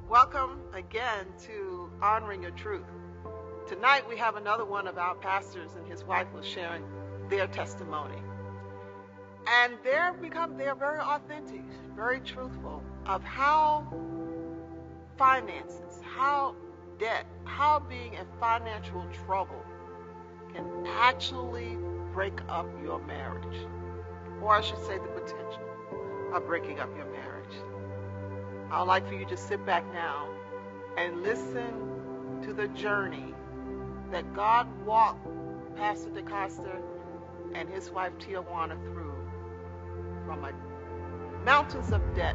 Welcome again to Honoring Your Truth. Tonight we have another one of our pastors and his wife was sharing their testimony. And they're very authentic, very truthful of how finances, how debt, how being in financial trouble can actually break up your marriage. Or I should say the potential of breaking up your marriage. I would like for you to sit back now and listen to the journey that God walked Pastor DeCoster and his wife Tijuana through from mountains of debt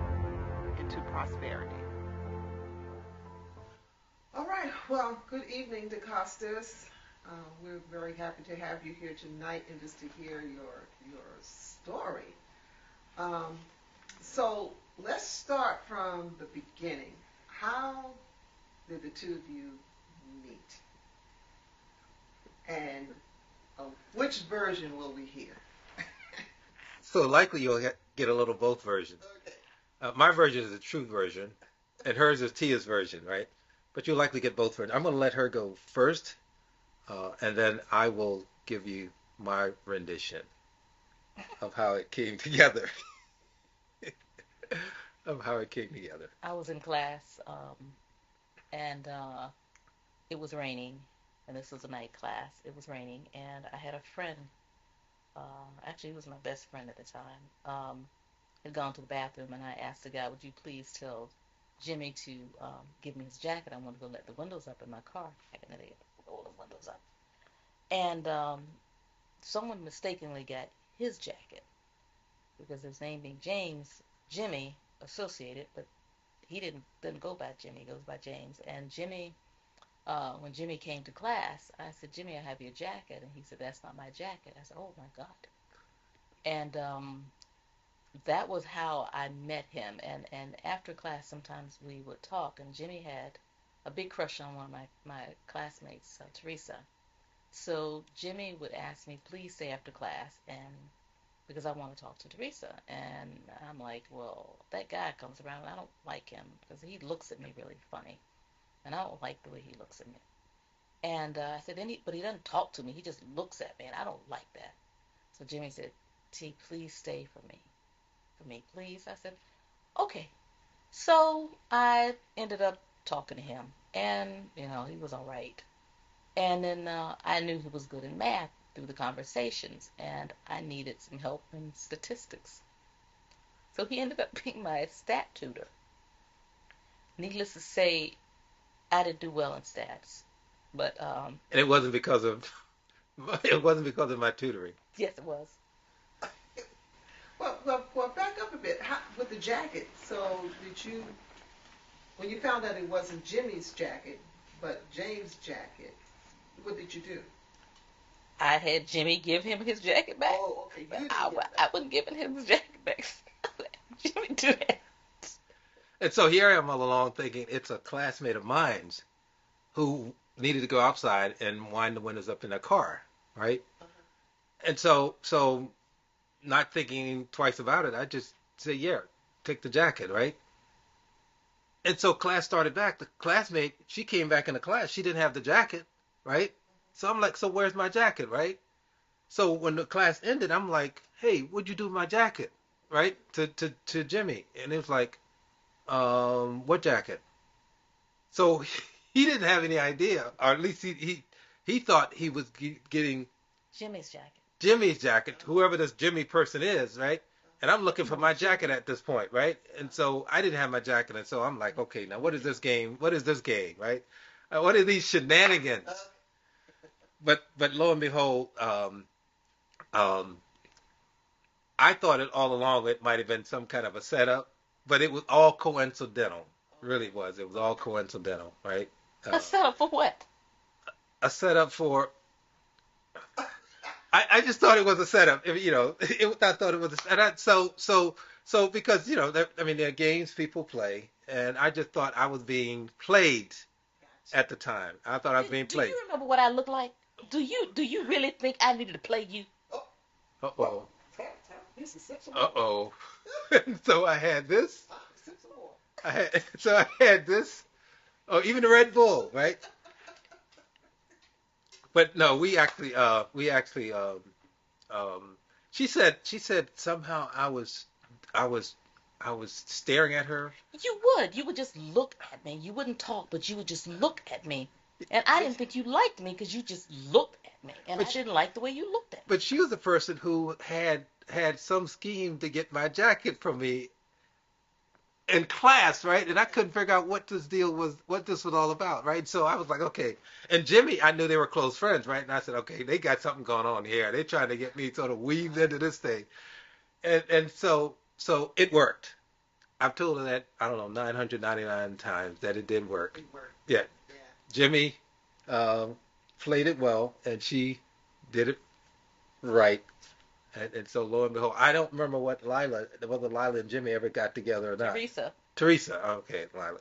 into prosperity. All right, well, good evening, DeCosters. We're very happy to have you here tonight and just to hear your story. So let's start from the beginning. How did the two of you meet? And which version will we hear? So likely you'll get a little both versions. Okay. My version is the true version, and hers is Tia's version, right? But you'll likely get both versions. I'm going to let her go first, and then I will give you my rendition of how it came together. I was in class, and it was raining, and this was a night class. It was raining, and I had a friend, actually he was my best friend at the time, had gone to the bathroom, and I asked the guy, would you please tell Jimmy to give me his jacket? I want to go let the windows up in my car. I can roll the windows up. And someone mistakenly got his jacket, because his name being James, Jimmy associated, but he didn't go by Jimmy, he goes by James. And Jimmy, when Jimmy came to class, I said, Jimmy, I have your jacket. And he said, that's not my jacket. I said, oh my God. And that was how I met him. And after class, sometimes we would talk, and Jimmy had a big crush on one of my classmates, Teresa. So Jimmy would ask me, please stay after class, and because I want to talk to Teresa. And I'm like, well, that guy comes around, and I don't like him because he looks at me really funny, and I don't like the way he looks at me. And I said, but he doesn't talk to me. He just looks at me, and I don't like that. So Jimmy said, T, please stay for me. For me, please. I said, okay. So I ended up talking to him, and, he was all right. And then I knew he was good in math through the conversations, and I needed some help in statistics. So he ended up being my stat tutor. Needless to say, I didn't do well in stats. But And it wasn't because of it wasn't because of my tutoring. yes, it was. Well, back up a bit. With the jacket, so did you, when you found out it wasn't Jimmy's jacket, but James' jacket, what did you do? I had Jimmy give him his jacket back. Oh, okay. But I wasn't giving him his jacket back. Let Jimmy do that. And so here I am all along thinking it's a classmate of mine's who needed to go outside and wind the windows up in their car, right? And so not thinking twice about it, I just said, yeah, take the jacket, right? And so class started back. The classmate, she came back into class. She didn't have the jacket, right? So I'm like, so where's my jacket, right? So when the class ended, I'm like, hey, what'd you do with my jacket, right? To Jimmy. And it was like, what jacket? So he didn't have any idea, or at least he thought he was getting Jimmy's jacket. Jimmy's jacket, whoever this Jimmy person is, right? And I'm looking for my jacket at this point, right? And so I didn't have my jacket, and so I'm like, okay, now what is this game? What is this game, right? What are these shenanigans? But lo and behold, um, I thought it all along it might have been some kind of a setup, but it was all coincidental. Really was. It was all coincidental, right? A setup for what? A setup for. I just thought it was a setup. I thought it was a setup. So because I mean, there are games people play, and I just thought I was being played at the time. I thought I was being Do played. you remember what I look like? Do you really think I needed to play you? Uh oh. Uh oh. So I had this. I had this. Oh, even the Red Bull, right? But no, um, she said somehow I was staring at her. You would just look at me. You wouldn't talk, but you would just look at me. And I didn't think you liked me because you just looked at me, and I But didn't like the way you looked at me. but she was the person who had some scheme to get my jacket from me in class, right? And I couldn't figure out what this was all about, right? So I was like, okay. And Jimmy, I knew they were close friends, right? And I said, okay, they got something going on here. They're trying to get me sort of weaved into this thing, and so it worked. I've told her that I don't know 999 times that it did work. Yeah, Jimmy played it well, and she did it right. And so lo and behold, I don't remember whether Lila and Jimmy ever got together or not. Teresa. Teresa, okay, Lila.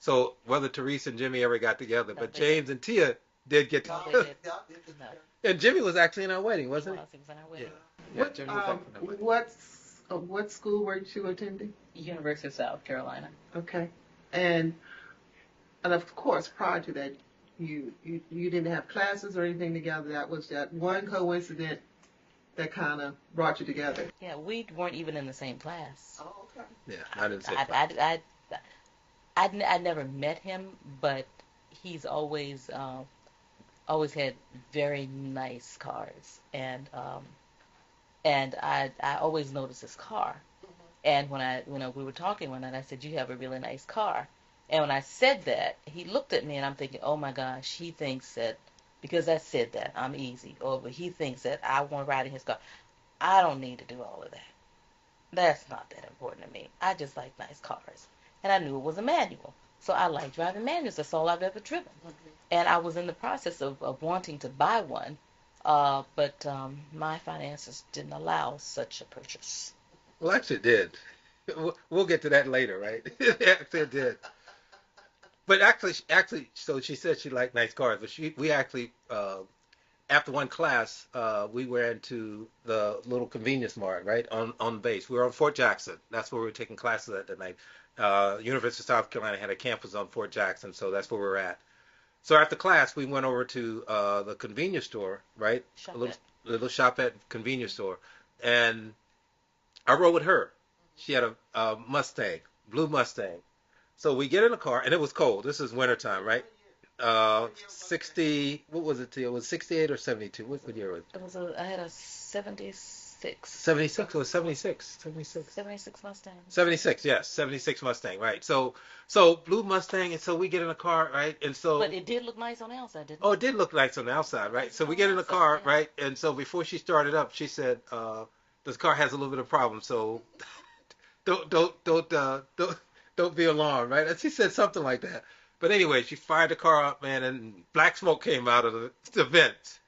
So whether Teresa and Jimmy ever got together, No, but they James and Tia did get No, together. they did. No. And Jimmy was actually in our wedding, wasn't It was in our he? wedding. Yeah. Jimmy was actually in our wedding. What school were you attending? University of South Carolina. Okay, and of course, prior to that, you didn't have classes or anything together. That was that one coincidence that kind of brought you together. Yeah, we weren't even in the same class. Oh, okay. Yeah, I didn't say. I never met him, but he's always had very nice cars, and I always noticed his car. And when we were talking one night, I said, "You have a really nice car." And when I said that, he looked at me, and I'm thinking, "Oh my gosh, he thinks that because I said that I'm easy, or but he thinks that I want to ride in his car. I don't need to do all of that. That's not that important to me. I just like nice cars." And I knew it was a manual, so I like driving manuals. That's all I've ever driven. And I was in the process of wanting to buy one, but my finances didn't allow such a purchase. Well, actually, it did. We'll get to that later, right? Actually, it did. But actually, so she said she liked nice cars, but we actually, after one class, we went to the little convenience mart, right, on base. We were on Fort Jackson. That's where we were taking classes at that night. University of South Carolina had a campus on Fort Jackson, so that's where we were at. So after class, we went over to the convenience store, right? Shop A little, it. little shop at convenience store, and I rode with her. She had a Mustang, blue Mustang. So we get in the car, and it was cold. This is wintertime, right? 60, what was it, Tia? It was 68 or 72? What year was it? I had a 76. 76. 76 or 76? 76. 76 Mustang. 76, yes, 76 Mustang, right? So, blue Mustang, and so we get in a car, right? And so, But it did look nice on the outside, didn't oh, it? it did look nice on the outside, right? So we On the get in the outside, car, yeah. right? And so before she started up, she said, "This car has a little bit of problem, so don't be alarmed, right?" And she said something like that. But anyway, she fired the car up, man, and black smoke came out of the vents.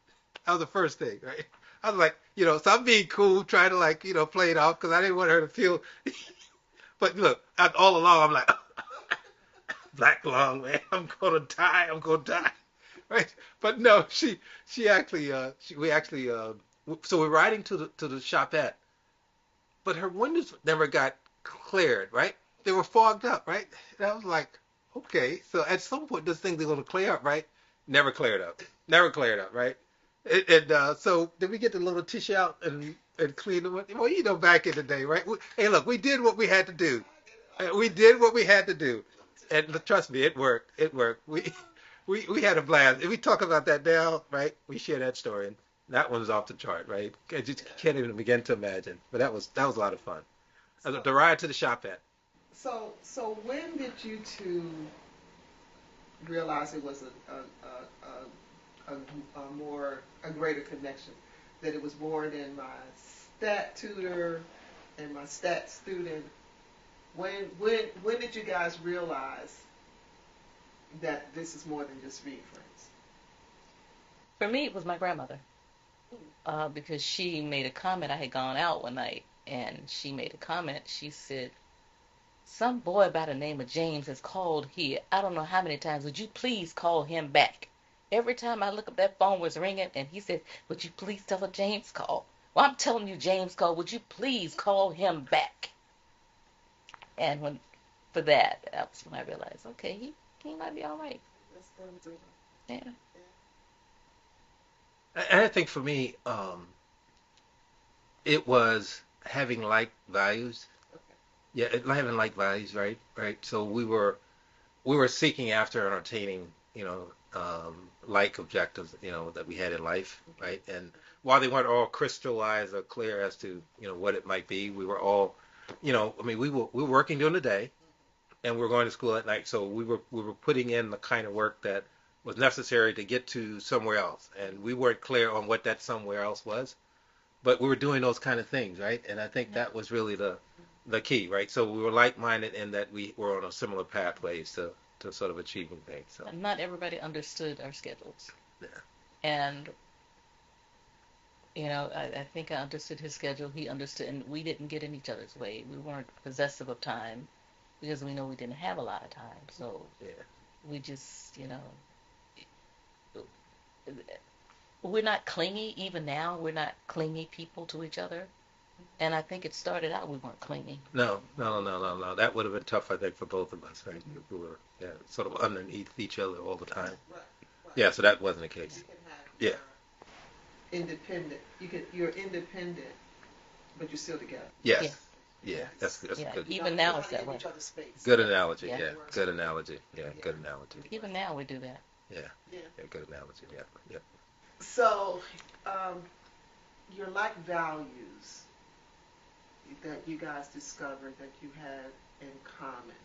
That was the first thing, right? I was like, so I'm being cool, trying to like, play it off because I didn't want her to feel. But look, all along I'm like, black lung, man, I'm gonna die, right? But no, she actually, we actually, so we're riding to the shopette, but her windows never got cleared, right? They were fogged up, right? And I was like, okay, so at some point this thing's gonna clear up, right? Never cleared up, right? And so then we get the little tissue out and clean them. Well, back in the day, right? Hey, look, we did what we had to do. We did what we had to do, and trust me, it worked. It worked. We had a blast. If we talk about that now, right? We share that story, and that one's off the chart, right? I just can't even begin to imagine. But that was a lot of fun. The ride to the shop at. So when did you two realize it was a greater connection? That it was more than my stat tutor and my stat student. When did you guys realize that this is more than just being friends? For me, it was my grandmother. Because she made a comment. I had gone out one night, and she made a comment. She said, some boy by the name of James has called here. I don't know how many times. Would you please call him back? Every time I look up, that phone was ringing, and he said, would you please tell her James called? Well, I'm telling you, James called. Would you please call him back? And for that was when I realized, okay, he might be all right. Yeah. And I think for me, it was having like values. Yeah, having like values, right? Right. So we were seeking after and attaining, like objectives, that we had in life, right? And while they weren't all crystallized or clear as to, what it might be, we were all, I mean, we were working during the day, and we were going to school at night. So we were putting in the kind of work that was necessary to get to somewhere else, and we weren't clear on what that somewhere else was, but we were doing those kind of things, right? And I think that was really the key, right? So we were like-minded in that we were on a similar pathways to sort of achieving things. So not everybody understood our schedules. yeah, And, I think I understood his schedule. He understood, and we didn't get in each other's way. We weren't possessive of time because we know we didn't have a lot of time. So yeah, we just, we're not clingy. Even now, we're not clingy people to each other. And I think it started out we weren't clingy. no, no, no, no, no. That would have been tough, I think, for both of us, right? We were, sort of underneath each other all the time. Right. Yeah, so that wasn't the case. You can have Yeah. independent. You're independent, but you're still together. Yes. Yeah, that's Yeah, good. even now it's that way. Each other's space. Good analogy. Yeah. Yeah, good analogy. Yeah, good analogy. Even now we do that. Yeah, Yeah. yeah, good analogy. Yeah, yeah. So, your like values that you guys discovered that you had in common.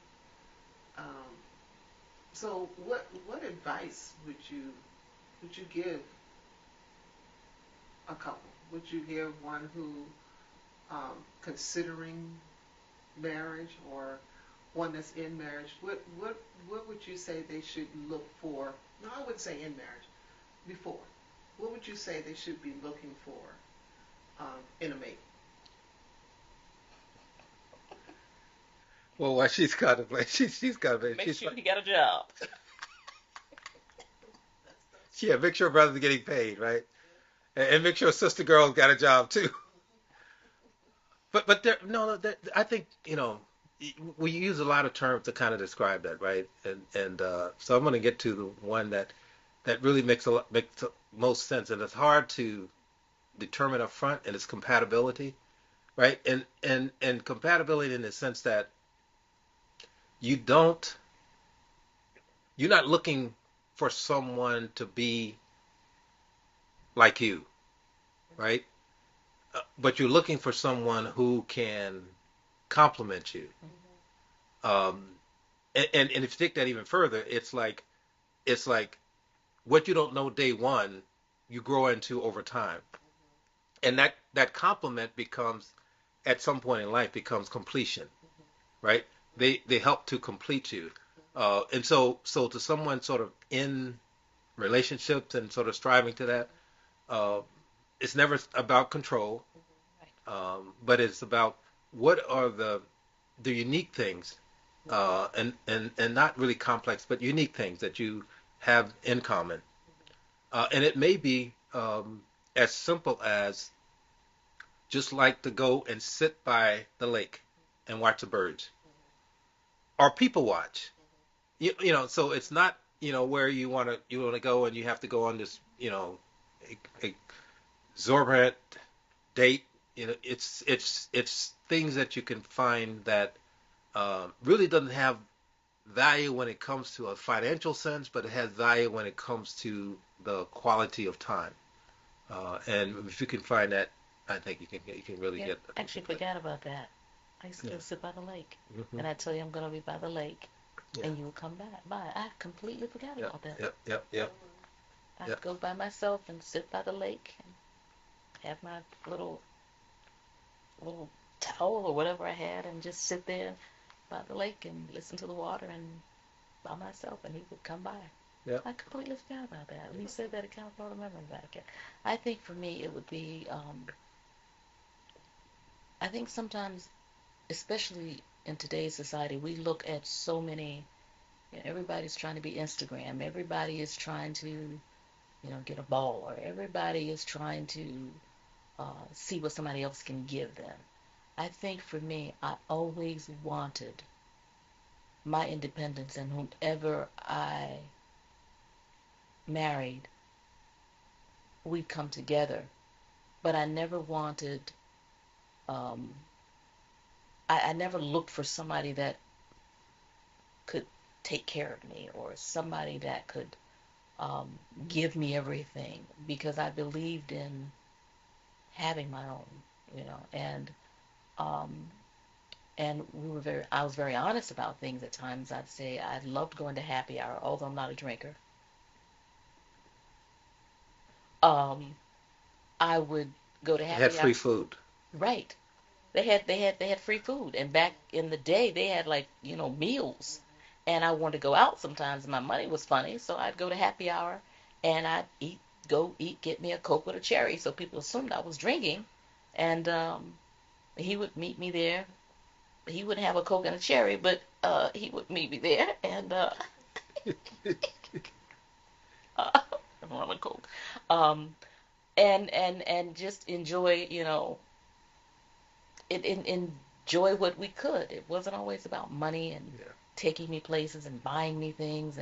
So, what advice would you give a couple? Would you give one who considering marriage or one that's in marriage? What would you say they should look for? No, I wouldn't say in marriage. Before, what would you say they should be looking for in a mate? Well, while she's contemplating, she's contemplating. Make She's sure you got a job. yeah, make sure brother's getting paid, right? And make sure sister girl's got a job too. But there, no, I think we use a lot of terms to kind of describe that, right? And so I'm going to get to the one that really makes the most sense, and it's hard to determine up front, and it's compatibility, right? And compatibility in the sense that you're not looking for someone to be like you, right? but you're looking for someone who can complement you. Um, and if you take that even further, it's like what you don't know day one, you grow into over time, and that complement becomes at some point in life becomes completion, right? They help to complete you, and so to someone sort of in relationships and sort of striving to that, uh, it's never about control, Right. but it's about what are the unique things, and not really complex, but unique things that you have in common. And it may be as simple as just like to go and sit by the lake and watch the birds, or people watch. So it's not where you want to go and you have to go on this exorbitant date. It's things that you can find that really doesn't have value when it comes to a financial sense, but it has value when it comes to the quality of time. And if you can find that, I think you can really Yeah, get. actually forgot about that. I used to Yeah. go sit by the lake, Hmm. and I tell you I'm gonna be by the lake, Yeah. and you will come back by. I completely forgot Yep. about that. Yep. Yep. Yep. I'd Yep. go by myself and sit by the lake and have my little towel or whatever I had, and just sit there by the lake and listen to the water and by myself, and he would come by. Yep. I completely forgot about that. When you said that, it kind of brought a memory back. I think for me, it would be. I think sometimes, especially in today's society, we look at so many. Everybody's trying to be Instagram. Everybody is trying to, get a baller. Everybody is trying to see what somebody else can give them. I think for me, I always wanted my independence, and whomever I married, we'd come together. But I never wanted, um, I never looked for somebody that could take care of me or somebody that could um, give me everything, because I believed in having my own, and um, I was very honest about things at times. I'd say I loved going to happy hour, although I'm not a drinker. Um, I would go to They had happy hour. free food. Right. They had free food, and back in the day they had, like, meals. And I wanted to go out sometimes, and my money was funny, so I'd go to happy hour and I'd get me a Coke with a cherry, so people assumed I was drinking. And he would meet me there. He wouldn't have a Coke and a cherry, but he would meet me there, and uh, rum and Coke, um, and just enjoy, enjoy what we could. It wasn't always about money and Yeah. taking me places and buying me things,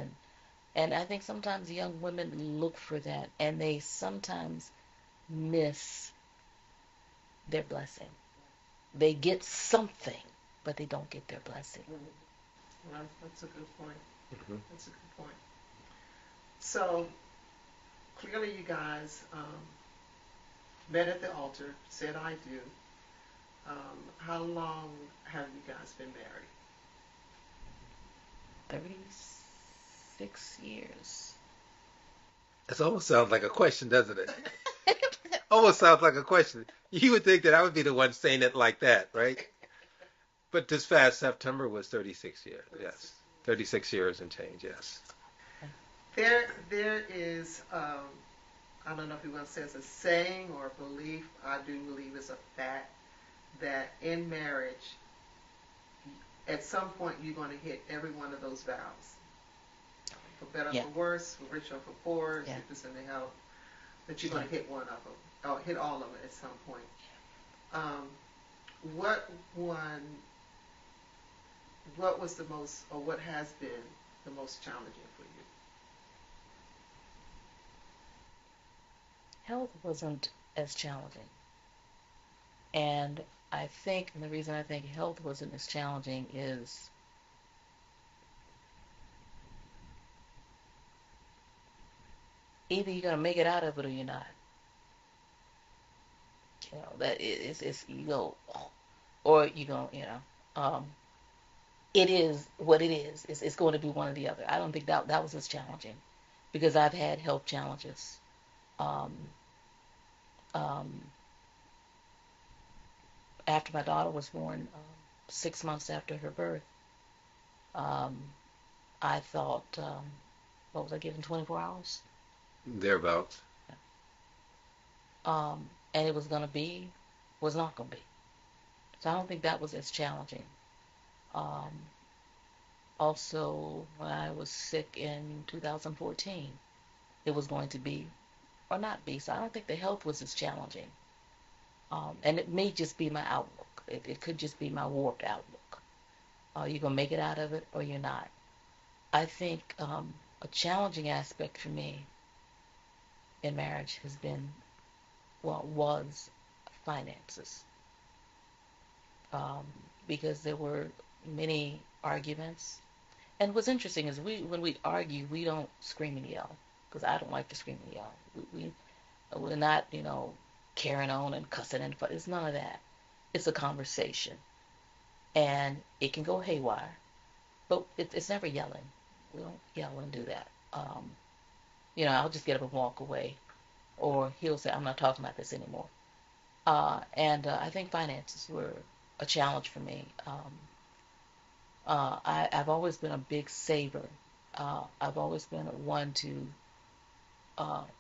and I think sometimes young women look for that, and they sometimes miss their blessing. They get something, but they don't get their blessing. Well, that's a good point. Hmm. That's a good point. So clearly, you guys met at the altar, said I do. How long have you guys been married? 36 years. It almost sounds like a question, doesn't it? Almost sounds like a question. You would think that I would be the one saying it like that, right? But this past September was 36 years. Yes. 36 years and change, yes. There is, I don't know if you want to say it's a saying or a belief. I do believe it's a fact that in marriage, at some point, you're going to hit every one of those vows. For better, Yeah, for worse, for richer, for poorer, yeah. sickness and the health. That you're Yeah. going to hit one of them, or hit all of them at some point. Um, what one, what was the most, or what has been the most challenging for you? Health wasn't as challenging. And and the reason I think health wasn't as challenging is either you're going to make it out of it or you're not. that it's you go, oh, or you go, it is what it is. It's going to be one or the other. I don't think that was as challenging because I've had health challenges. Um, um, After my daughter was born, 6 months after her birth, um, I thought, what was I given, 24 hours? Thereabouts. And it was not going to be. So I don't think that was as challenging. Um, Also, when I was sick in 2014, it was going to be or not be. So I don't think the health was as challenging. And it may just be my outlook. It could just be my warped outlook. You're going to make it out of it or you're not. I think a challenging aspect for me in marriage has been, well, was finances. Um, because there were many arguments. And what's interesting is when we argue, we don't scream and yell because I don't like to scream and yell. We're not, carrying on and cussing and it's none of that. It's a conversation, and it can go haywire, but it's never yelling. We don't yell and do that. I'll just get up and walk away, or he'll say, "I'm not talking about this anymore." And I think finances were a challenge for me. I've always been a big saver. I've always been one to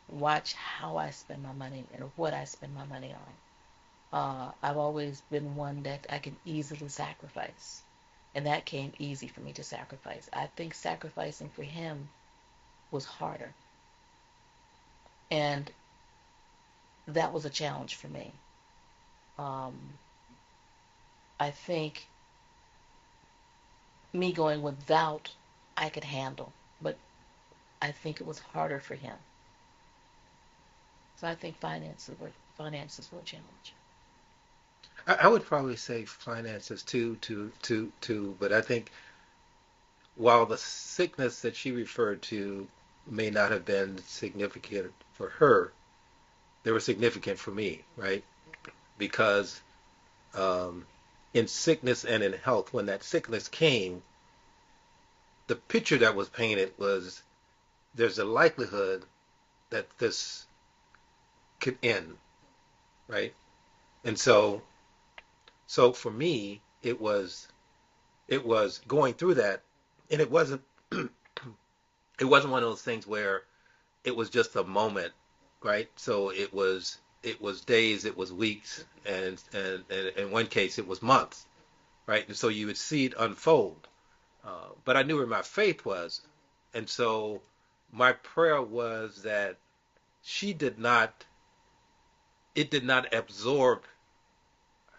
watch how I spend my money and what I spend my money on. I've always been one that I can easily sacrifice, and that came easy for me to sacrifice. I think sacrificing for him was harder, and that was a challenge for me. Um, I think me going without I could handle, but I think it was harder for him. So I think finances were a challenge. I would probably say finances too. But I think while the sickness that she referred to may not have been significant for her, they were significant for me, right? Because um, in sickness and in health, when that sickness came, the picture that was painted was there's a likelihood that this could end, right? And so for me, it was going through that, and it wasn't one of those things where it was just a moment, right? So it was days, it was weeks, and in one case it was months, right? And so you would see it unfold. But I knew where my faith was, and so my prayer was that she did not, it did not absorb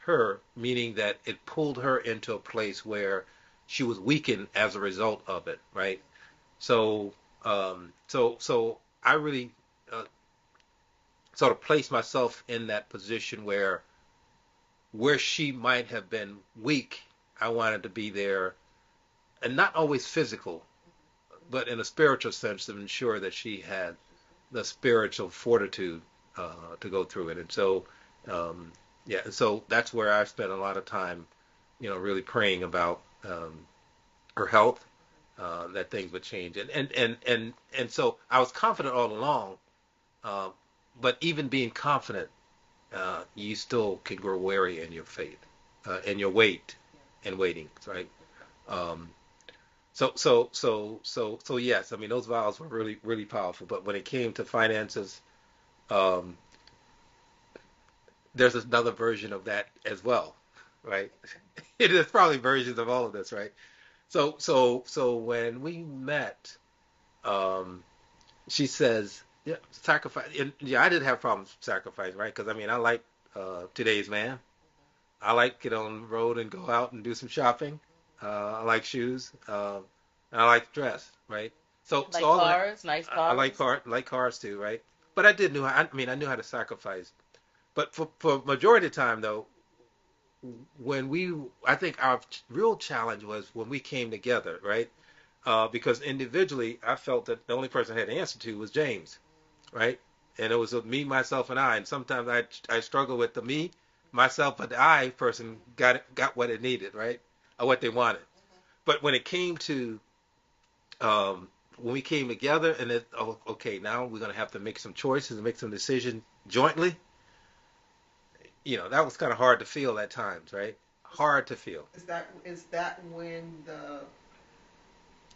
her, meaning that it pulled her into a place where she was weakened as a result of it, right? So I really uh, sort of placed myself in that position where she might have been weak. I wanted to be there, and not always physical, but in a spiritual sense to ensure that she had the spiritual fortitude to go through it. And so, um, yeah, and so that's where I spent a lot of time, really praying about her health, that things would change. And so I was confident all along, uh, but even being confident, you still can grow weary in your faith, and your wait and waiting, right? Um, so yes, I mean those vows were really really powerful. But when it came to finances, um, there's another version of that as well, right? There's probably versions of all of this, right? So when we met, um, she says, yeah, sacrifice. And yeah, I didn't have problems sacrificing, right? Because I mean, I like today's man. I like get on the road and go out and do some shopping. I like shoes. And I like dress, right? So Like all of that. cars, nice I like cars. cars too, right? But I did know. I mean, I knew how to sacrifice. But for majority of the time though, I think our real challenge was when we came together, right? Because individually, I felt that the only person I had to answer to was James, right? and it was a me, myself, and I. And sometimes I struggle with the me, myself, but the I person got what it needed, right, or what they wanted. But when it came to when we came together, and it, oh, okay, now we're gonna have to make some choices and make some decisions jointly. That was kind of hard to feel at times, right? Hard to feel. Is that when the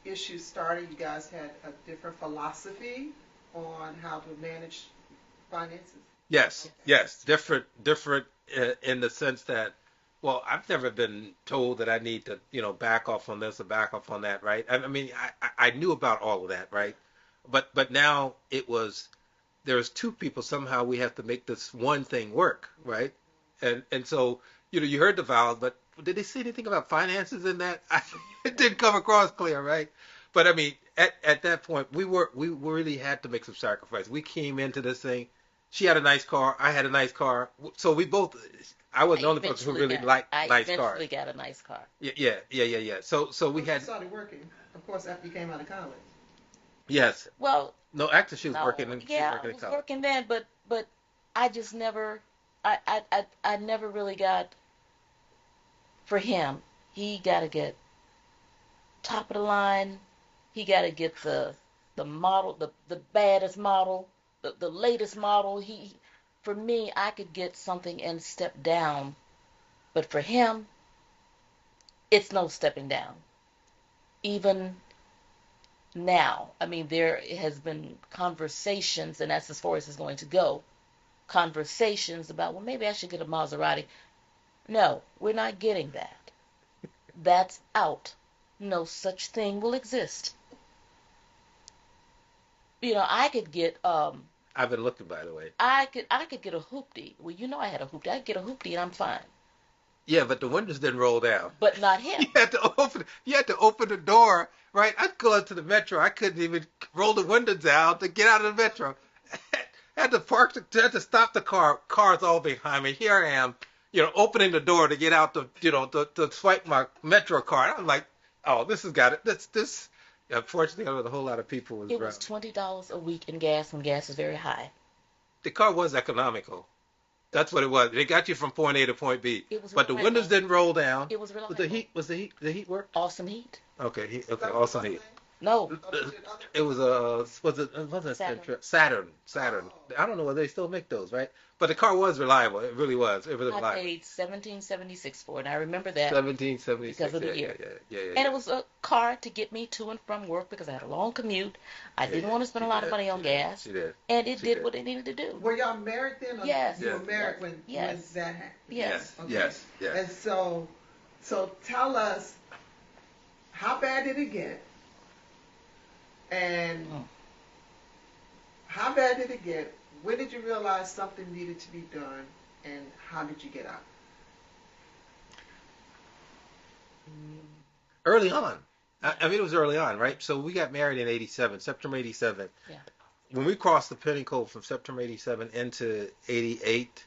issues started? You guys had a different philosophy on how to manage finances? Yes, Okay. yes, different in the sense that, well, I've never been told that I need to, back off on this or back off on that, right? I mean, I knew about all of that, right? But now there's two people. Somehow we have to make this one thing work, right? And so, you heard the vows, but did they say anything about finances in that? It didn't come across clear, right? But I mean, at that point, we really had to make some sacrifice. We came into this thing. She had a nice car. I had a nice car. So we both. I was the only person who really liked I nice cars. eventually got a nice car. Yeah. So we When had. you started working, of course, after you came out of college. Yes. Well, No, actually, she was no, working. She was yeah, working I in was college. working then, but I just never, I never really got for him. He got to get top of the line. He got to get the model, the baddest model, the latest model. For me, I could get something and step down, but for him, it's no stepping down. Even now, I mean, there has been conversations, and that's as far as it's going to go. Conversations about, well, maybe I should get a Maserati. No, we're not getting that. That's out. No such thing will exist. I could get I've been looking, by the way. I could get a hoopty. Well, I had a hoopty. I could get a hoopty and I'm fine. Yeah, but the windows didn't roll down. But not him. You had to open the door, right? I'd go into the metro. I couldn't even roll the windows down to get out of the metro. Had to stop the car. Cars all behind me. Here I am, opening the door to get out to swipe my metro card. I'm like, oh, this has got it. This. Unfortunately, there was a whole lot of people was It was around. $20 a week in gas when gas is very high. The car was economical. That's what it was. It got you from point A to point B. It was But the windows reliable. didn't roll down. It was Was the reliable. heat work? Awesome heat. Okay, That was awesome one heat. thing. No, It was it wasn't Saturn. Saturn. I don't know whether they still make those, right? But the car was reliable. It really was. It was I reliable. paid 1776 for it. And I remember that 1776. because of the Yeah, year. yeah. And it was a car to get me to and from work because I had a long commute. I didn't want to spend a lot of money on gas. She did. And it She did did. what it needed to do. Were y'all married then? Or Yes. You were Yes. married when Yes. that happened? Yes. Okay. Yes. And so tell us, how bad did it get? And Mm. how bad did it get? When did you realize something needed to be done? And how did you get out? Early on. I mean, it was early on, right? So we got married in '87, September '87. Yeah. When we crossed the pinnacle from September '87 into '88,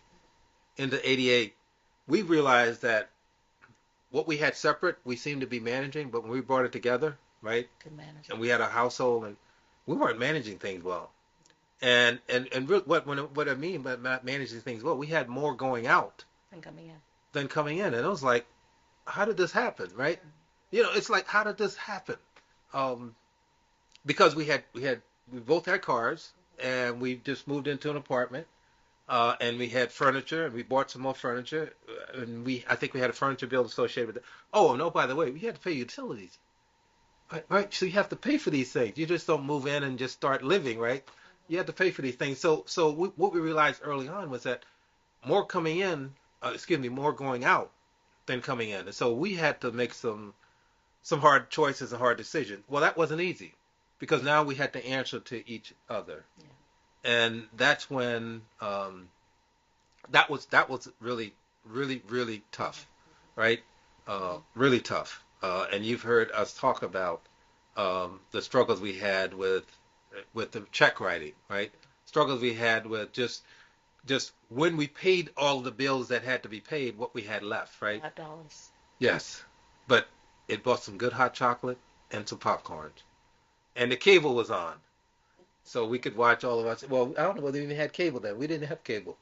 we realized that what we had separate, we seemed to be managing, but when we brought it together, right, Good manager. and we had a household, and we weren't managing things well. And what I mean by not managing things well, we had more going out And coming in. than coming in, and it was like, how did this happen, right? It's like, how did this happen? Because we both had cars, and we just moved into an apartment, and we had furniture, and we bought some more furniture, and I think we had a furniture bill associated with it. Oh, no, by the way, we had to pay utilities, right? So you have to pay for these things. You just don't move in and just start living, right? You have to pay for these things. So what we realized early on was that more coming in, more going out than coming in, and so we had to make some hard choices and hard decisions. Well, that wasn't easy because now we had to answer to each other, and that's when that was really, really, really tough, right? Really tough. And you've heard us talk about the struggles we had with the check writing, right? Struggles we had with just when we paid all the bills that had to be paid, what we had left, right? $5. Yes, but it bought some good hot chocolate and some popcorn, and the cable was on, So we could watch all of us. Well, I don't know whether we even had cable then. We didn't have cable.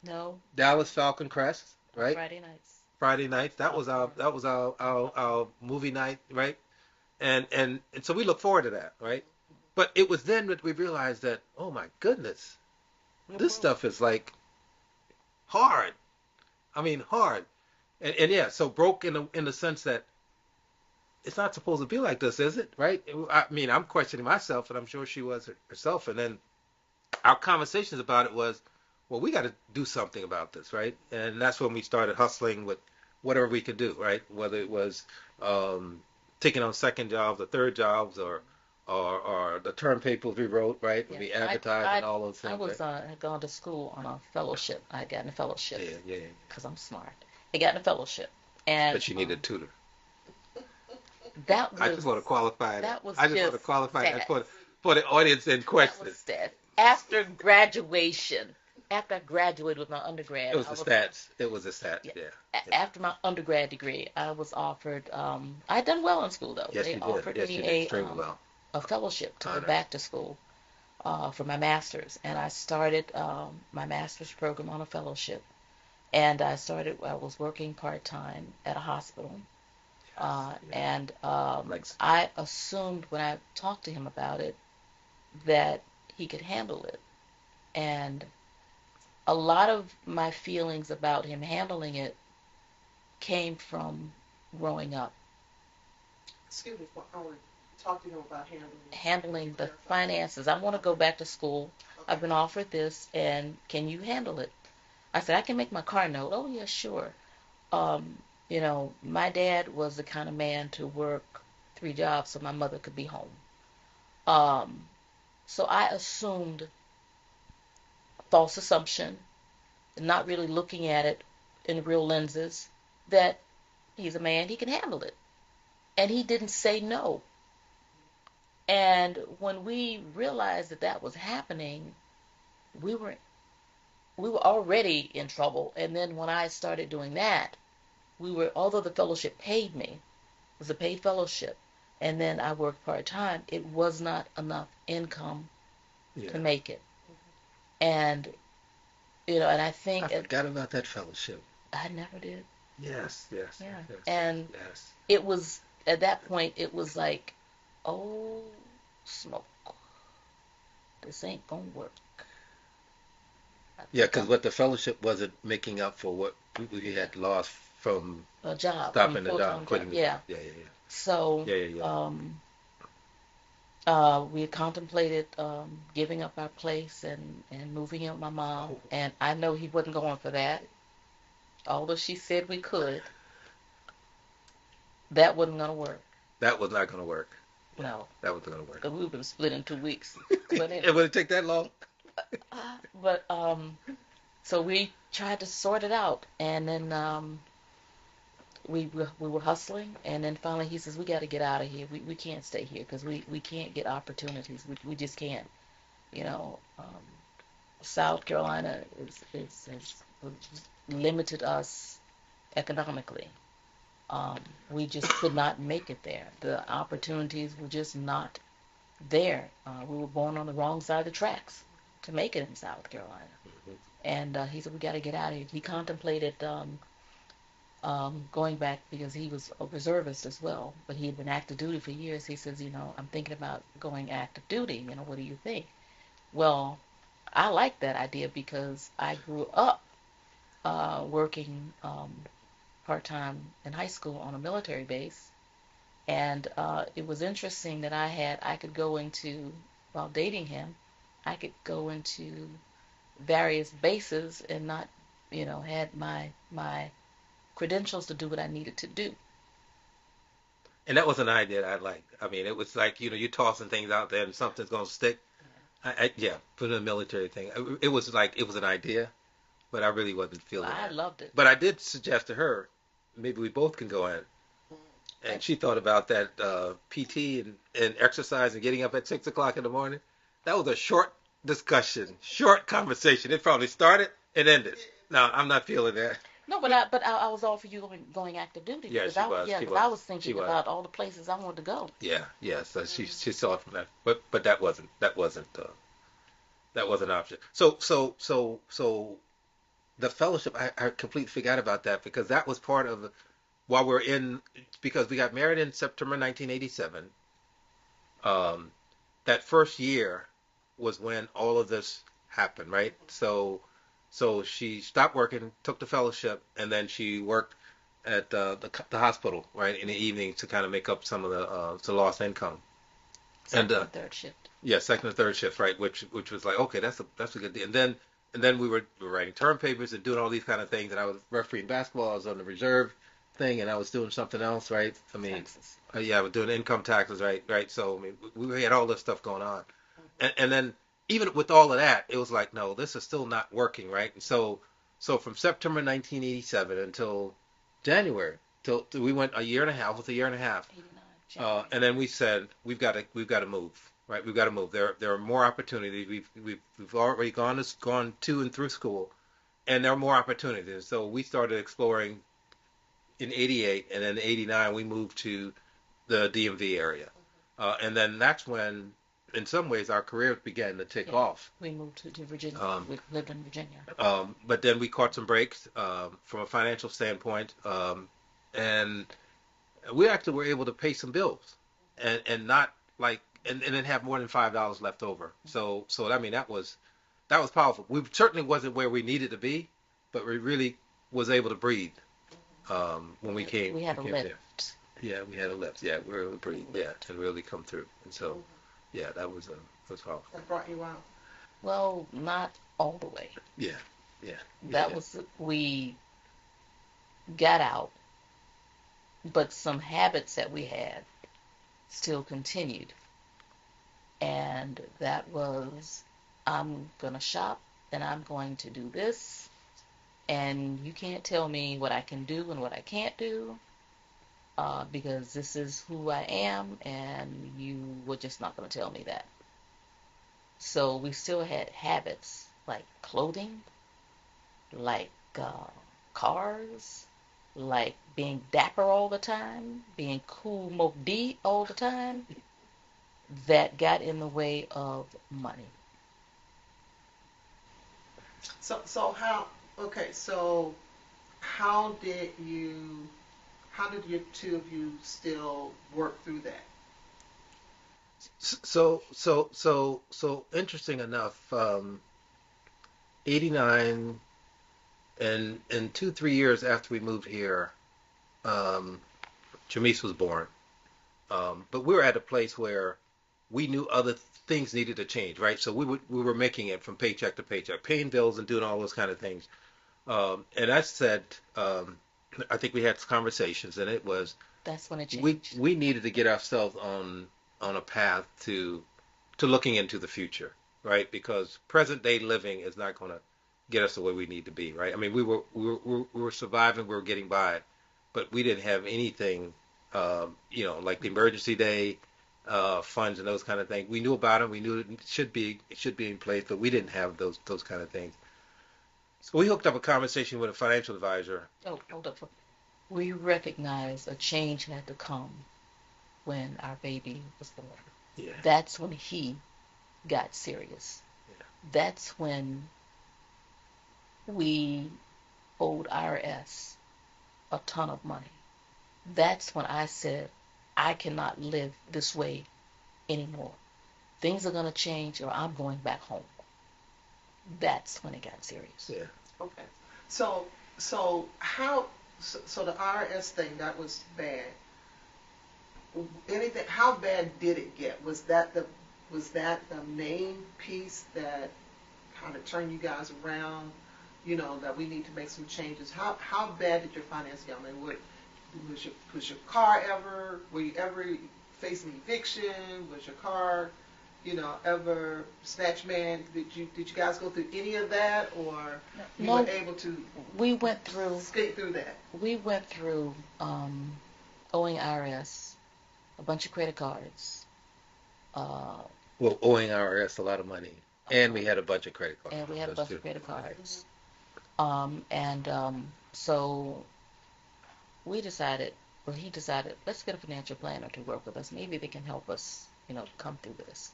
No, Dallas Falcon Crest, on right? Friday nights. Friday nights. That Oh, was our movie night, right? And so we look forward to that, right? But it was then that we realized that, oh my goodness, this stuff is like hard. I mean, hard. And yeah, so broke in the sense that it's not supposed to be like this, is it? Right? I mean, I'm questioning myself, and I'm sure she was herself. And then our conversations about it was, well, we got to do something about this, right? And that's when we started hustling with whatever we could do, right? Whether it was um, taking on second jobs or third jobs or the term papers we wrote, right? Yeah, We advertised and all those I things, was right? had gone to school on a fellowship. I had gotten a fellowship Yeah, yeah, yeah. because I'm smart. I got a fellowship, and But you need a tutor. that I just was want to qualify that. that was I just want to just qualify that sad. for the audience in That question. was sad. After graduation, after I graduated with my undergrad, It was I the was stats. It was the stats. yeah, Yeah. Yeah. after my undergrad degree, I was offered. I had done well in school though. Yes, They you did. offered Yes, me you did extremely well. a fellowship to go Honor. back to school for my master's, and I started my master's program on a fellowship. And I was working part time at a hospital. Yeah. And Like, I assumed when I talked to him about it that he could handle it. And a lot of my feelings about him handling it came from growing up, Excuse me, I want to talk to him about handling the finances. I want to go back to school. I've been offered this, and can you handle it? I said, I can make my car note. Oh, yeah, sure. My dad was the kind of man to work 3 jobs so my mother could be home. Um, so I assumed a false assumption, not really looking at it in real lenses, that he's a man, he can handle it. And he didn't say no. And when we realized that that was happening, we were we were already in trouble. And then when I started doing that, although the fellowship paid me, it was a paid fellowship, and then I worked part time, it was not enough income to yeah. make it. And and I I think forgot about that fellowship. I never did. Yes, yes, Yeah. yes, And yes. it was at that point it was like, oh smoke, this ain't gonna work. I Yeah, think because I'm what the fellowship wasn't making up for what we had lost from a job, from stopping the full job, time job. quitting the Yeah. job. Yeah, yeah, So yeah, yeah, yeah, yeah. we had contemplated giving up our place and moving in with my mom. Oh, And I know he wasn't going for that. Although she said we could, that wasn't going to work. that was not going to work. Yeah, No, that wasn't going to work. because we would have split in 2 weeks. But It would take that long. but so we tried to sort it out, and then we were hustling, and then finally he says we got to get out of here. We can't stay here because we can't get opportunities. We just can't. You know, South Carolina is limited us economically. We just could not make it there. The opportunities were just not there. We were born on the wrong side of the tracks to make it in South Carolina. Mhm. And he said, we got to get out of here. He contemplated going back because he was a reservist as well, but he had been active duty for years. He says, I'm thinking about going active duty. What do you think? Well, I like that idea because I grew up working part-time in high school on a military base. And it was interesting that I could go into, while dating him, I could go into various bases and not, had my credentials to do what I needed to do. And that was an idea that I liked. I mean, it was like, you're tossing things out there and something's going to stick. Yeah, for the military thing. It was like, it was an idea, but I really wasn't Well, feeling I that. loved it. But I did suggest to her, maybe we both can go in. And she thought about that PT and exercise and getting up at 6 o'clock in the morning. That was a short discussion, short conversation. It probably started and ended. No, I'm not feeling that. No, but I was all for you going active duty Yeah, because she was. She because I was. was She thinking was. about all the places I wanted to go. Yeah, yeah. So she saw it from that, but that wasn't That was an option. So the fellowship, I completely forgot about that because that was part of while we're in because we got married in September 1987. Um, that first year was when all of this happened, right? So she stopped working, took the fellowship, and then she worked at the hospital, right, in the evening to kind of make up some of the lost income. And Second and third shift. yeah, second and third shift, right? Which was like, okay, that's a good deal. And then we were writing term papers and doing all these kind of things. And I was refereeing basketball. I was on the reserve thing, and I was doing something else, right? I mean, Texas. yeah, I was doing income taxes, right? Right. So I mean, we had all this stuff going on, and then even with all of that, it was like, no, this is still not working, right? And so from September 1987 until January, till we went a year and a half. It was a year and a half. 89. January. And then we said we've got to move, right? We've got to move. There are more opportunities. We've already gone to and through school, and there are more opportunities. So we started exploring in '88, and then in '89 we moved to the DMV area, and then that's when, in some ways, our careers began to take Yeah. off. We moved to Virginia. We lived in Virginia. But then we caught some breaks from a financial standpoint, and we actually were able to pay some bills and not like and then have more than $5 left over. So I mean that was powerful. We certainly wasn't where we needed to be, but we really was able to breathe when we came. We had a came lift. there. Yeah, we had a lift. Yeah, we were able to breathe. Yeah, and really come through. And so yeah, that was powerful. That brought you out. Well, not all the way. Yeah, yeah. That Yeah. was we got out, but some habits that we had still continued. And that was, I'm going to shop and I'm going to do this. And you can't tell me what I can do and what I can't do because this is who I am, and you were just not going to tell me that. So we still had habits like clothing, like cars, like being dapper all the time, being cool Moke D all the time, that got in the way of money. So how? Okay, so how did you? How did you two of you still work through that? So interesting enough, 89 and 2 3 years after we moved here, um, Jamise was born. But we were at a place where we knew other things needed to change, right? So we were making it from paycheck to paycheck, paying bills and doing all those kind of things. And I said, I think we had conversations, and it was That's when it we changed. we needed to get ourselves on a path to looking into the future, right? Because present day living is not going to get us the way we need to be, right? I mean, we were surviving, we were getting by, but we didn't have anything, like the emergency day funds and those kind of things. We knew about them, we knew it should be in place, but we didn't have those kind of things. So we hooked up a conversation with a financial advisor. Oh, hold up. We recognized a change had to come when our baby was born. Yeah, That's when he got serious. yeah, That's when we owed IRS a ton of money. That's when I said, I cannot live this way anymore. Things are going to change or I'm going back home. That's when it got serious. yeah. Okay. So so how? So the IRS thing that was bad. Anything? How bad did it get? Was that the main piece that kind of turned you guys around? That we need to make some changes. How bad did your finance get? I mean, was your car ever? Were you ever facing eviction? Was your car, ever snatch man? Did you guys go through any of that, or you No, were able to we went through skate through that? we went through owing IRS a bunch of credit cards, uh, Well, owing IRS a lot of money, and we had a bunch of credit cards. and we had a Those bunch two. of credit cards. And so we decided, well, he decided, let's get a financial planner to work with us. Maybe they can help us, come through this.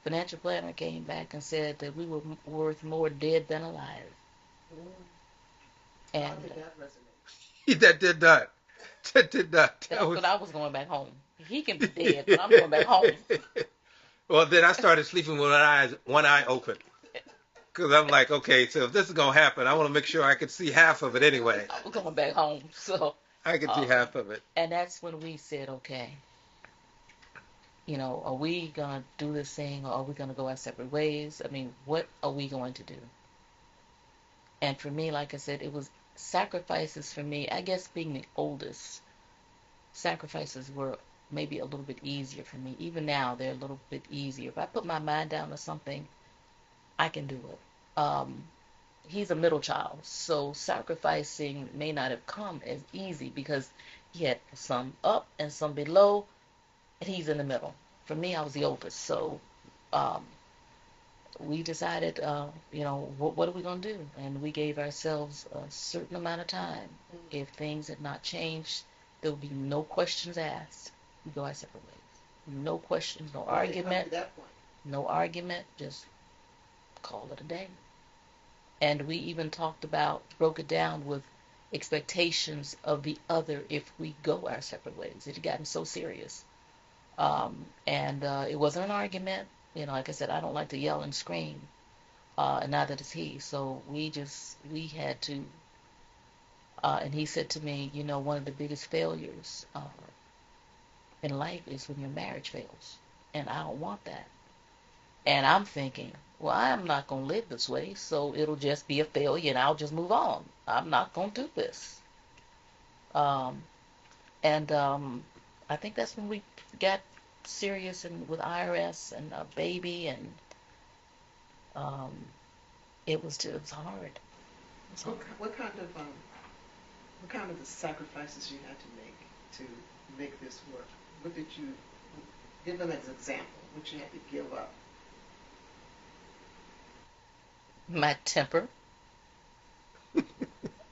financial planner came back and said that we were worth more dead than alive. How And did that resonate? That did not. That did not. That that's was. what I was going back home. He can be dead, but I'm going back home. Well, then I started sleeping with one eye open. Because I'm like, okay, so if this is going to happen, I want to make sure I can see half of it anyway. I was going back home. So, I can see um, half of it. and that's when we said, okay, are we going to do this thing or are we going to go our separate ways? I mean, what are we going to do? And for me, like I said, it was sacrifices for me. I guess being the oldest, sacrifices were maybe a little bit easier for me. Even now, they're a little bit easier. If I put my mind down to something, I can do it. Um, he's a middle child, so sacrificing may not have come as easy because he had some up and some below, and he's in the middle. For me, I was the oldest, so um, we decided, what are we going to do? And we gave ourselves a certain amount of time. If things had not changed, there would be no questions asked. We go our separate ways. No questions, no argument. That point. No argument, just call it a day. And we even broke it down with expectations of the other if we go our separate ways. It had gotten so serious. And it wasn't an argument. Like I said, I don't like to yell and scream, and neither does he. So we had to, and he said to me, one of the biggest failures in life is when your marriage fails. And I don't want that. And I'm thinking, well, I'm not going to live this way, so it'll just be a failure and I'll just move on. I'm not going to do this. Um, and I think that's when we got serious and with IRS and a baby, and um, it was hard. It was hard. What kind of the sacrifices you had to make this work? What did you give them as an example? What you had to give up? My temper,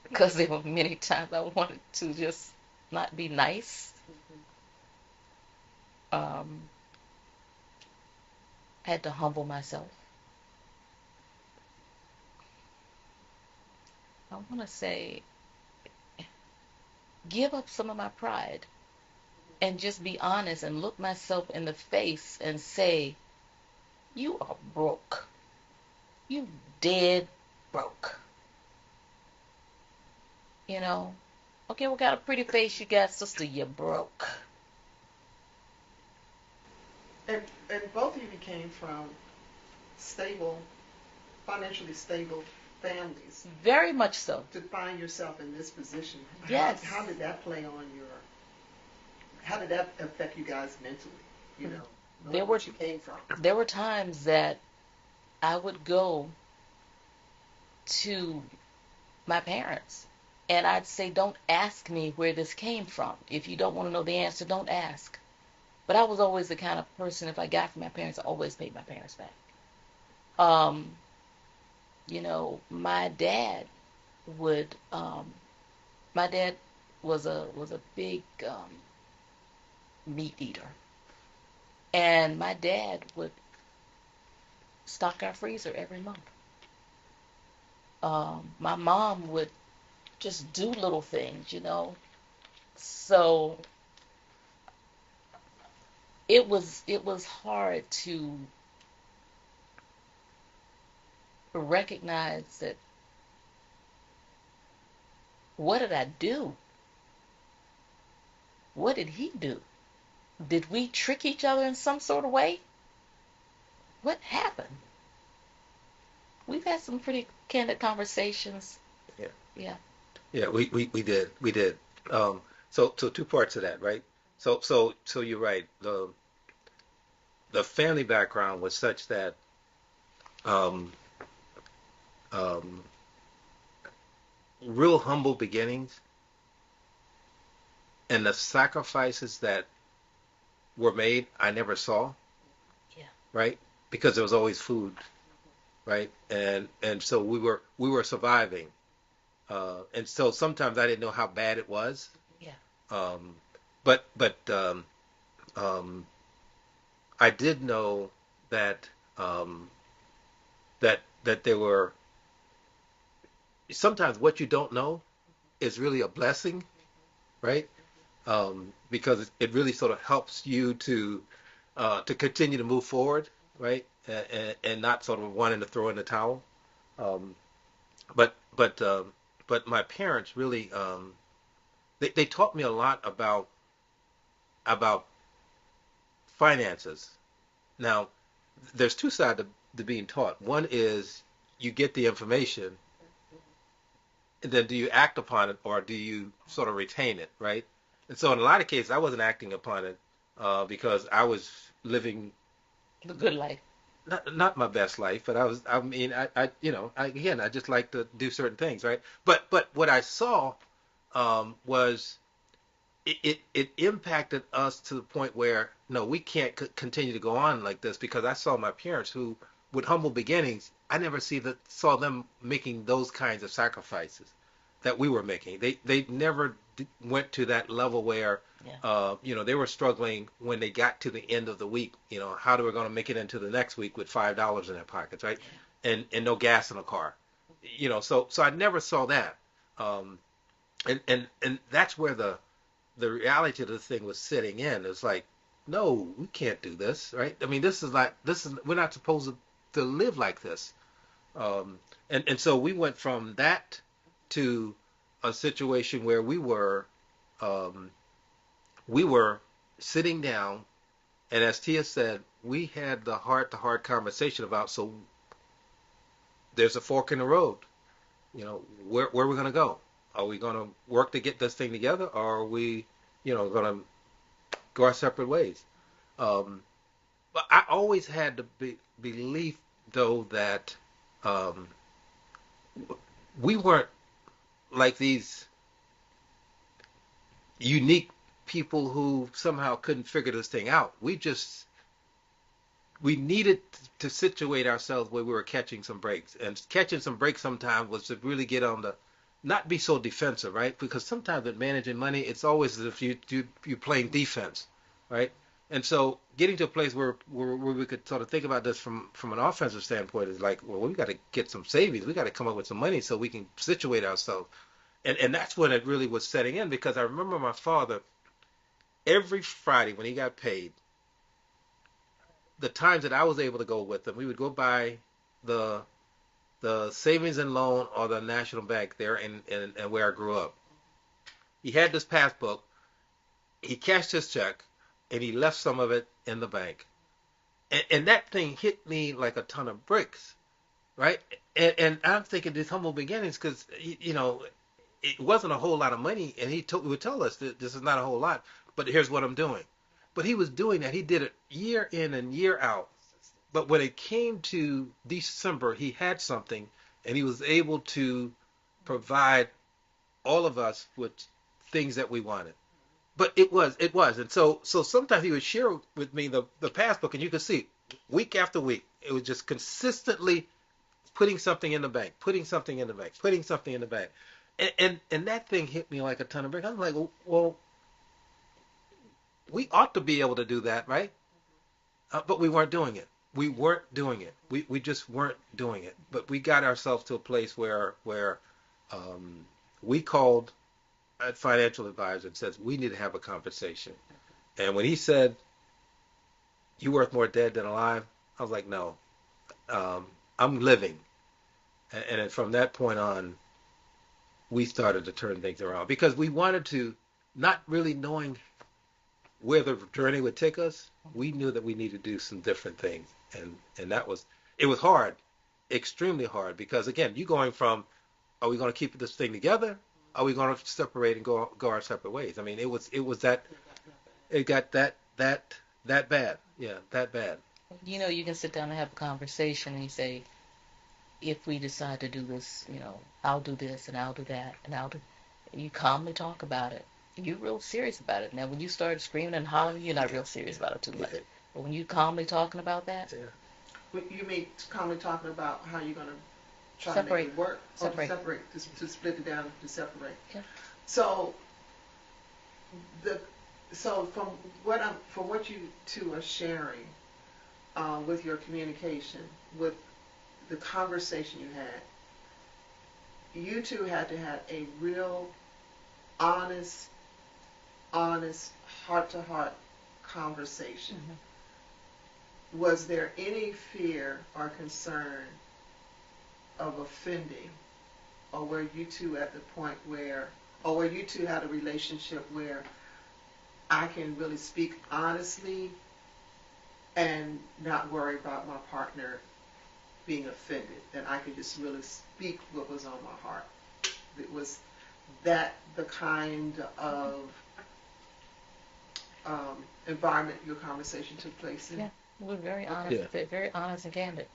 because there were many times I wanted to just not be nice. Um, I had to humble myself. I want to say, give up some of my pride and just be honest and look myself in the face and say, you are broke. You dead broke. Okay, what kind of pretty face you got, sister? You broke. And both of you came from stable, financially stable families. Very much so. To find yourself in this position, Yes. how did that play on how did that affect you guys mentally? Knowing where you came from. There were times that I would go to my parents and I'd say, don't ask me where this came from. If you don't want to know the answer, don't ask. But I was always the kind of person, if I got from my parents, I always paid my parents back. Um, my dad would, my dad was a big meat eater. And my dad would stock our freezer every month. My mom would just do little things. So it was hard to recognize that, what did I do? What did he do? Did we trick each other in some sort of way? What happened? We've had some pretty candid conversations. Yeah. Yeah. Yeah, we did. So two parts of that, right? So you're right. The family background was such that um, um, real humble beginnings and the sacrifices that were made, I never saw, Yeah. right? Because there was always food, right? And so we were surviving, and so sometimes I didn't know how bad it was, Yeah. um, but um, I did know that um, that there were sometimes what you don't know is really a blessing, right? Because it really sort of helps you to continue to move forward, right? And not sort of wanting to throw in the towel. Um, but but but my parents really they taught me a lot about finances. Now, there's two sides to being taught. One is you get the information, and then do you act upon it, or do you sort of retain it, right? And so in a lot of cases, I wasn't acting upon it because I was living The good life. not my best life, but I mean, again, I just like to do certain things, right? But what I saw was it impacted us to the point where no, we can't continue to go on like this because I saw my parents who, with humble beginnings, I never saw them making those kinds of sacrifices that we were making. They never went to that level where Yeah. they were struggling when they got to the end of the week. How they were going to make it into the next week with $5 in their pockets, right? And no gas in the car. So I never saw that. Um, and that's where the reality of this thing was sitting in. It's like, no, we can't do this, right? I mean, we're not supposed to live like this. And so we went from that to a situation where um, we were sitting down, and as Tia said, we had the heart-to-heart conversation about, so there's a fork in the road. Where are we going to go? Are we going to work to get this thing together, or are we, going to go our separate ways? Um, but I always had the belief, though, that um, we weren't like these unique people who somehow couldn't figure this thing out. We needed to situate ourselves where we were catching some breaks. And catching some breaks sometimes was to really get on not be so defensive, right? Because sometimes with managing money, it's always as if you're playing defense, right? And so getting to a place where we could sort of think about this from an offensive standpoint is like, well, we got to get some savings. We got to come up with some money so we can situate ourselves. And that's when it really was setting in because I remember my father every Friday when he got paid, the times that I was able to go with him, we would go by the savings and loan or the national bank there and where I grew up. He had this passbook. He cashed his check and he left some of it in the bank. And that thing hit me like a ton of bricks, right? And I'm thinking these humble beginnings because, it wasn't a whole lot of money. And he would tell us that this is not a whole lot, but here's what I'm doing. But he was doing that. He did it year in and year out. But when it came to December, he had something, and he was able to provide all of us with things that we wanted. But it was, and so sometimes he would share with me the passbook, and you could see week after week, it was just consistently putting something in the bank, putting something in the bank, putting something in the bank, and that thing hit me like a ton of bricks. I was like, well, we ought to be able to do that, right? But we weren't doing it. We weren't doing it. We just weren't doing it. But we got ourselves to a place where we called a financial advisor and said we need to have a conversation. And when he said you worth more dead than alive, I was like, no, I'm living. And then from that point on, we started to turn things around because we wanted to, not really knowing where the journey would take us, we knew that we needed to do some different things, and it was hard, extremely hard, because again, you going from, are we going to keep this thing together? Are we going to separate and go our separate ways? I mean, it was that it got that bad, yeah, that bad. You can sit down and have a conversation and you say, if we decide to do this, I'll do this and I'll do that and I'll do. You calmly talk about it. You're real serious about it. Now, when you start screaming and hollering, you're not real serious about it too much. Yeah. But when you calmly talking about that, Yeah. You mean calmly talking about how you're going to try to make separate. it work? Or Separate. to separate, to split it down, to separate. Yeah. So from what you two are sharing, with your communication, with the conversation you had. You two had to have a real, honest, heart-to-heart conversation. Was there any fear or concern of offending, or were you two at the point where, or were you two had a relationship where I can really speak honestly and not worry about my partner being offended, and I could just really speak what was on my heart? It was that the kind of environment your conversation took place in? Yeah, we were very Okay. honest, Yeah. very honest and candid.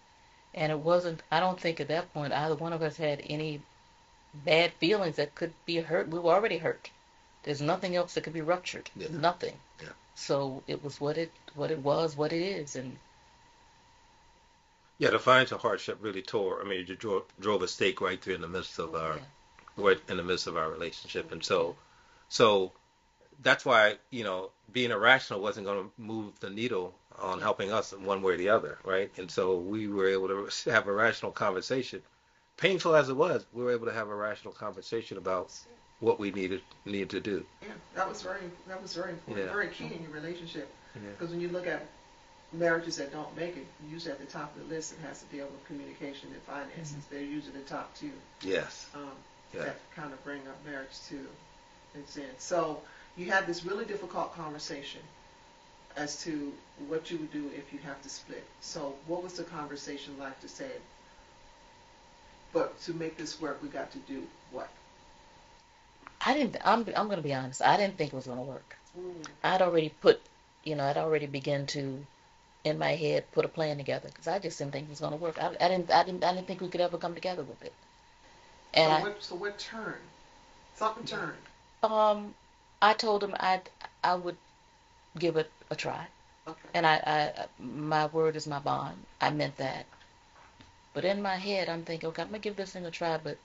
And it wasn't, I don't think at that point either one of us had any bad feelings that could be hurt. We were already hurt. There's nothing else that could be ruptured. Yeah. Nothing. Yeah. So it was what it was, what it is. And Yeah, the financial hardship really tore. I mean, you drove a stake right through in the midst of right in the midst of our relationship, and so that's why being irrational wasn't going to move the needle on helping us in one way or the other, right? And so we were able to have a rational conversation. Painful as it was, we were able to have a rational conversation about what we needed to do. Yeah, that was very important, Yeah. very key in your relationship. Yeah. Because when you look at marriages that don't make it, usually at the top of the list, it has to deal with communication and finances. They're usually the top two. Yes. Yeah. That kind of bring up marriage to its end. So you had this really difficult conversation as to what you would do if you have to split. So what was the conversation like to say, but to make this work, we got to do what? I didn't, I'm going to be honest, I didn't think it was going to work. Mm. I'd already begun to, in my head, put a plan together because I just didn't think it was going to work. I didn't think we could ever come together with it. And so what turned? Something turned. I told him I would give it a try. Okay. And I my word is my bond. I meant that. But in my head, I'm thinking, okay, I'm gonna give this thing a try, but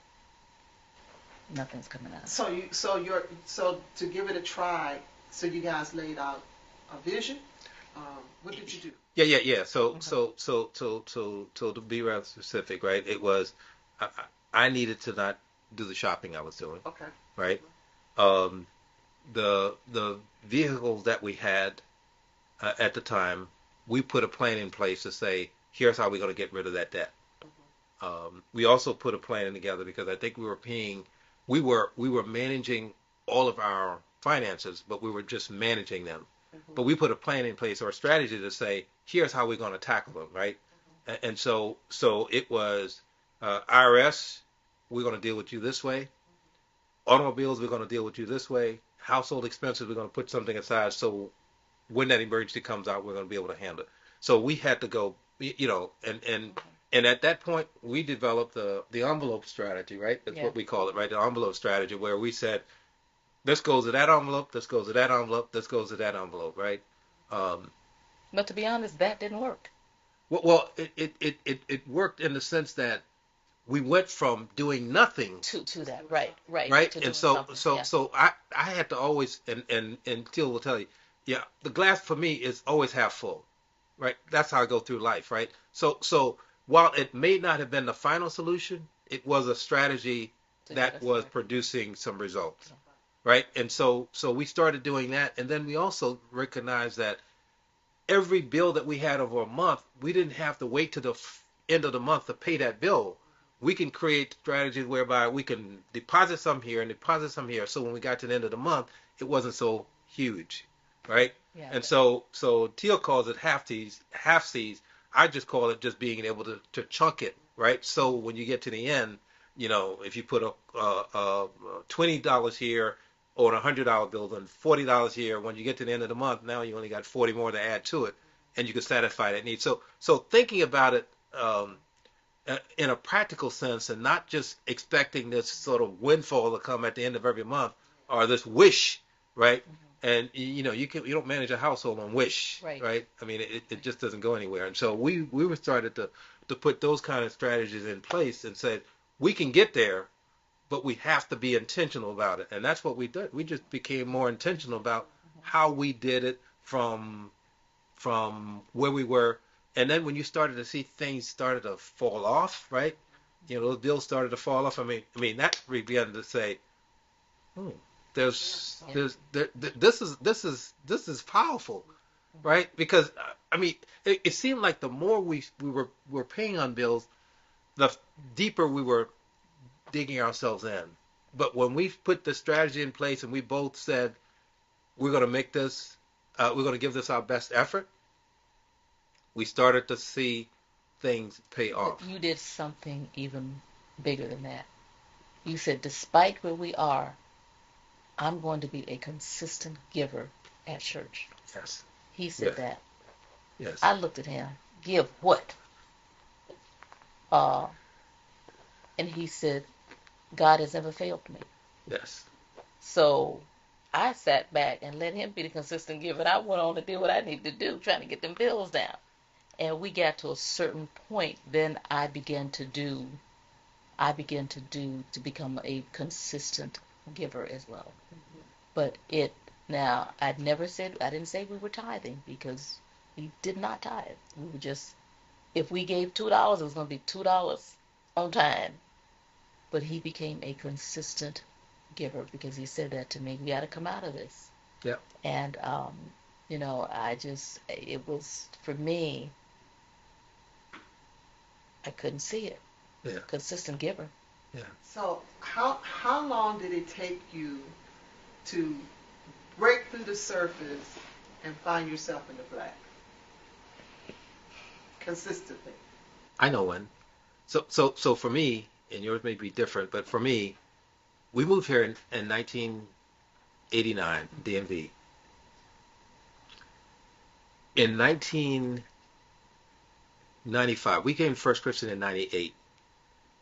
nothing's coming out. So to give it a try, so you guys laid out a vision. What did you do? Yeah. So, Okay. so to be rather specific, right? It was I needed to not do the shopping I was doing, Okay. right? Um, the vehicles that we had at the time, we put a plan in place to say, here's how we're going to get rid of that debt. We also put a plan together because I think we were managing all of our finances, but we were just managing them. But we put a plan in place or a strategy to say, here's how we're going to tackle them, right? And so it was IRS, we're going to deal with you this way. Automobiles, we're going to deal with you this way. Household expenses, we're going to put something aside so when that emergency comes out, we're going to be able to handle it. So we had to go, and at that point, we developed the envelope strategy, right? That's what we call it, right? The envelope strategy, where we said, this goes to that envelope, this goes to that envelope, this goes to that envelope, right? But to be honest, that didn't work. Well, it worked in the sense that we went from doing nothing To that, right. right? To And doing so something. I had to always and Teal will tell you, yeah, the glass for me is always half full, right? That's how I go through life, right? So while it may not have been the final solution, it was a strategy that was producing some results, right? And so we started doing that, and then we also recognized that every bill that we had over a month, we didn't have to wait to the end of the month to pay that bill. We can create strategies whereby we can deposit some here and deposit some here. So when we got to the end of the month, it wasn't so huge, right? Yeah. And so Teal calls it half C's. I just call it just being able to chunk it, right? So when you get to the end, if you put a $20 here or a $100 bill and $40 here, when you get to the end of the month, now you only got 40 more to add to it, and you can satisfy that need. So thinking about it in a practical sense, and not just expecting this sort of windfall to come at the end of every month or this wish, right? And you don't manage a household on wish, right? I mean, it just doesn't go anywhere. And so we were started to put those kind of strategies in place and said we can get there, but we have to be intentional about it. And that's what we did. We just became more intentional about how we did it from where we were And then when you started to see things started to fall off, right? Those bills started to fall off. I mean that we began to say, hmm, this is powerful, right? Because I mean, it seemed like the more we were paying on bills, the deeper we were digging ourselves in. But when we put the strategy in place and we both said we're going to make this, we're going to give this our best effort, we started to see things pay But off. you did something even bigger than that. You said, despite where we are, I'm going to be a consistent giver at church. Yes. He said Yes. that. Yes. I looked at him. Give what? Uh, and he said, God has never failed me. Yes. So I sat back and let him be the consistent giver. And I went on to do what I needed to do, trying to get them bills down. And we got to a certain point, then I began to become a consistent giver as well. But now, I didn't say we were tithing, because we did not tithe. We were just, if we gave $2, it was going to be $2 on time. But he became a consistent giver, because he said that to me. We got to come out of this. Yeah. And, it was, for me, I couldn't see it. Yeah. Consistent giver. Yeah. So how long did it take you to break through the surface and find yourself in the black consistently? I know when. So for me, and yours may be different, but for me, we moved here in 1989, DMV. In 1995, we came First Christian in 98,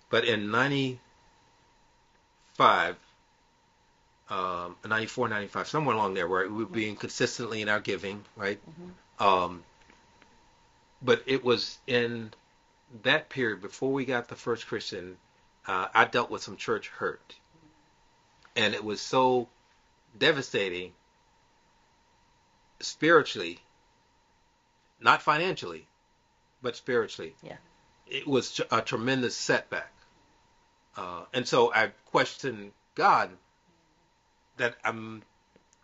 but in 95, 94, 95, somewhere along there, where we were being consistently in our giving, right? Mm-hmm. But it was in that period before we got the First Christian, I dealt with some church hurt, and it was so devastating spiritually, not financially, but spiritually. Yeah. It was a tremendous setback. And so I questioned God, that I'm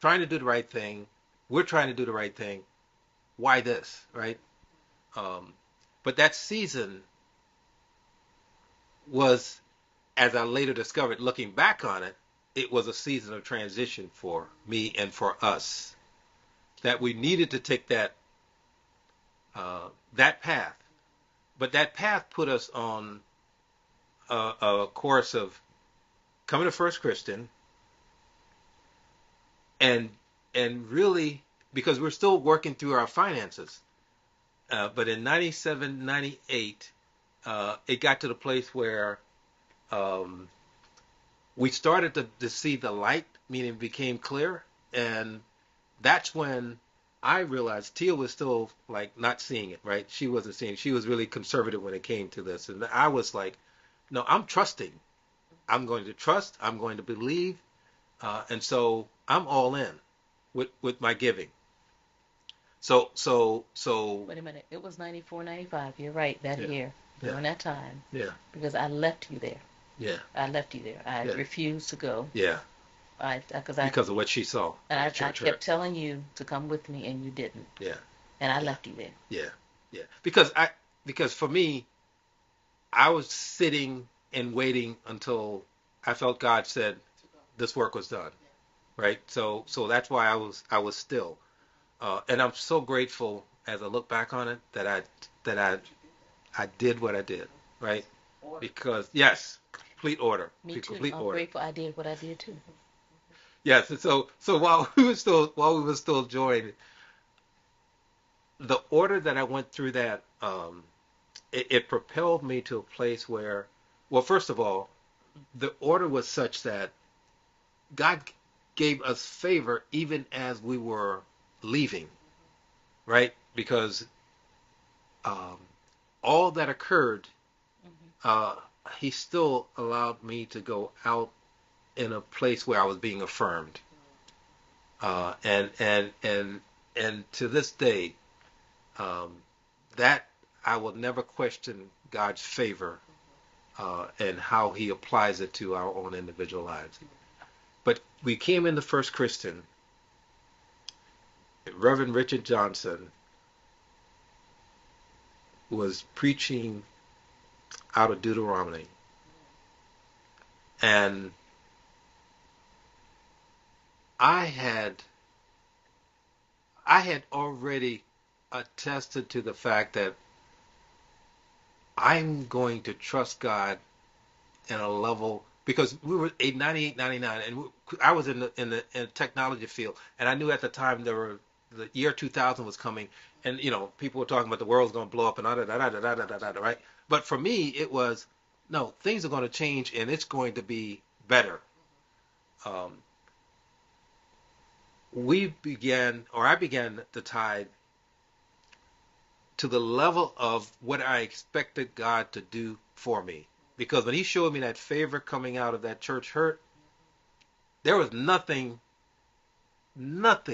trying to do the right thing. We're trying to do the right thing. Why this, right? But that season was, as I later discovered, looking back on it, it was a season of transition for me and for us. That we needed to take that path. But that path put us on a course of coming to First Christian, and really, because we're still working through our finances. But in 97, 98, it got to the place where we started to see the light, meaning it became clear. And that's when I realized Tia was still like not seeing it, right? She wasn't seeing it. She was really conservative when it came to this. And I was like, no, I'm trusting. I'm going to trust. I'm going to believe. And so I'm all in with my giving. So Wait a minute. It was 94, 95. You're right. That Yeah. year, during that time. Yeah. Because I left you there. Yeah. I left you there. I Yeah. refused to go. Yeah. Because of what she saw. And I Church kept hurt. telling you to come with me, and you didn't. Yeah. And I left you there. Yeah. Yeah. Because for me, I was sitting and waiting until I felt God said this work was done. Right? So that's why I was still. And I'm so grateful as I look back on it that I did what I did, right? Because yes, complete order. Me too. Complete I'm order. grateful I did what I did too. Yes, and so while we were still joined, the order that I went through, that it propelled me to a place where, well, first of all, the order was such that God gave us favor even as we were leaving, right? Because all that occurred, He still allowed me to go out in a place where I was being affirmed, and to this day, that I will never question God's favor and how He applies it to our own individual lives. But we came in the First Christian. Reverend Richard Johnson was preaching out of Deuteronomy, and I had already attested to the fact that I'm going to trust God in a level because we were 98, 99, and I was in the technology field, and I knew at the time the year 2000 was coming, and people were talking about the world's going to blow up and right. But for me, it was no, things are going to change and it's going to be better. Um, I began the tide to the level of what I expected God to do for me. Because when He showed me that favor coming out of that church hurt, there was nothing that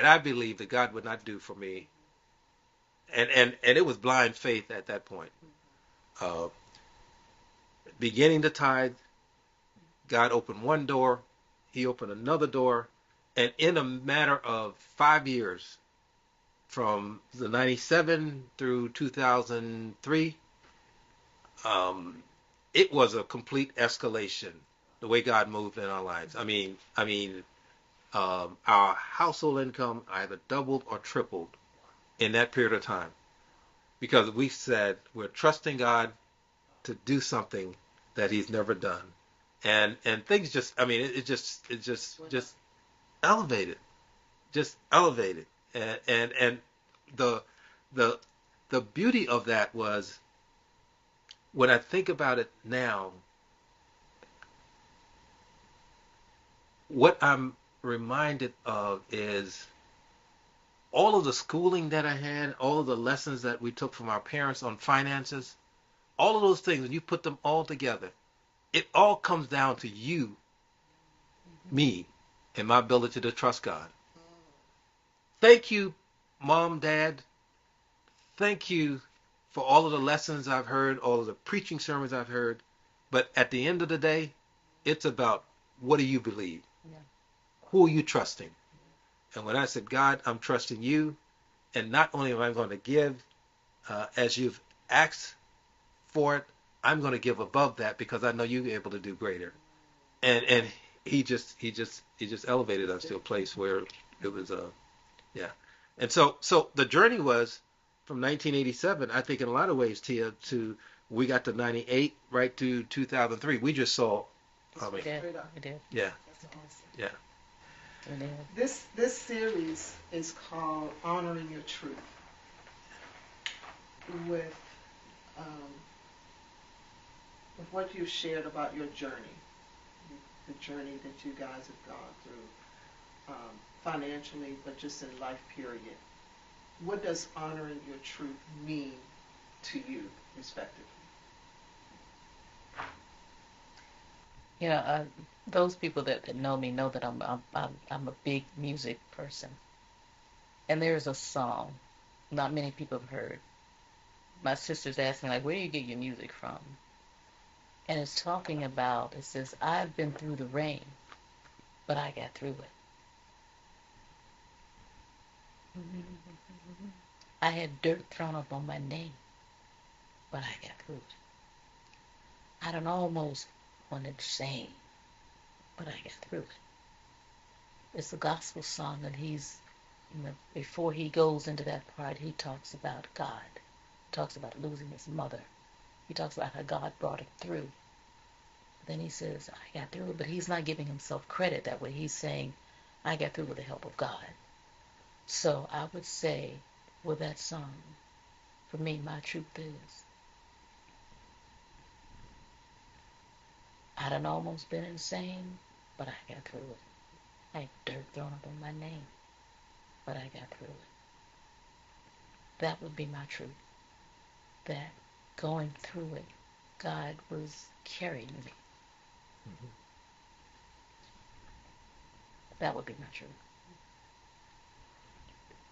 I believed that God would not do for me. And it was blind faith at that point. Uh, Beginning the tide, God opened one door, He opened another door, and in a matter of 5 years, from the 97 through 2003, it was a complete escalation the way God moved in our lives. Our household income either doubled or tripled in that period of time because we said we're trusting God to do something that He's never done, and things just, it just elevated, and the the the beauty of that was when I think about it now, what I'm reminded of is all of the schooling that I had, all of the lessons that we took from our parents on finances, all of those things, when you put them all together, it all comes down to you, me, and my ability to trust God. Thank you, Mom, Dad. Thank you for all of the lessons I've heard, all of the preaching sermons I've heard. But at the end of the day, it's about what do you believe? Yeah. Who are you trusting? And when I said, God, I'm trusting you, and not only am I going to give as you've asked for it, I'm going to give above that because I know you're able to do greater. And he just elevated us to a place where it was yeah. And so the journey was from 1987, I think in a lot of ways, Tia, to we got to 98 right to 2003. We just saw We did. We did. yeah. That's awesome. Yeah. We did. This series is called Honoring Your Truth. With um, with what you've shared about your journey, the journey that you guys have gone through, financially, but just in life period. What does honoring your truth mean to you, respectively? Those people that know me know that I'm a big music person. And there's a song not many people have heard. My sisters ask me, like, where do you get your music from? And it's talking about, it says, I've been through the rain, but I got through it. I had dirt thrown up on my name, but I got through it. I done almost went insane, but I got through it. It's a gospel song, and before he goes into that part, he talks about God. He talks about losing his mother. He talks about how God brought him through. Then he says, I got through it, but he's not giving himself credit that way. He's saying, I got through with the help of God. So I would say, with that song, for me, my truth is, I done almost been insane, but I got through it. I had dirt thrown up on my name, but I got through it. That would be my truth. That going through it, God was carrying me. Mm-hmm. That would be my truth.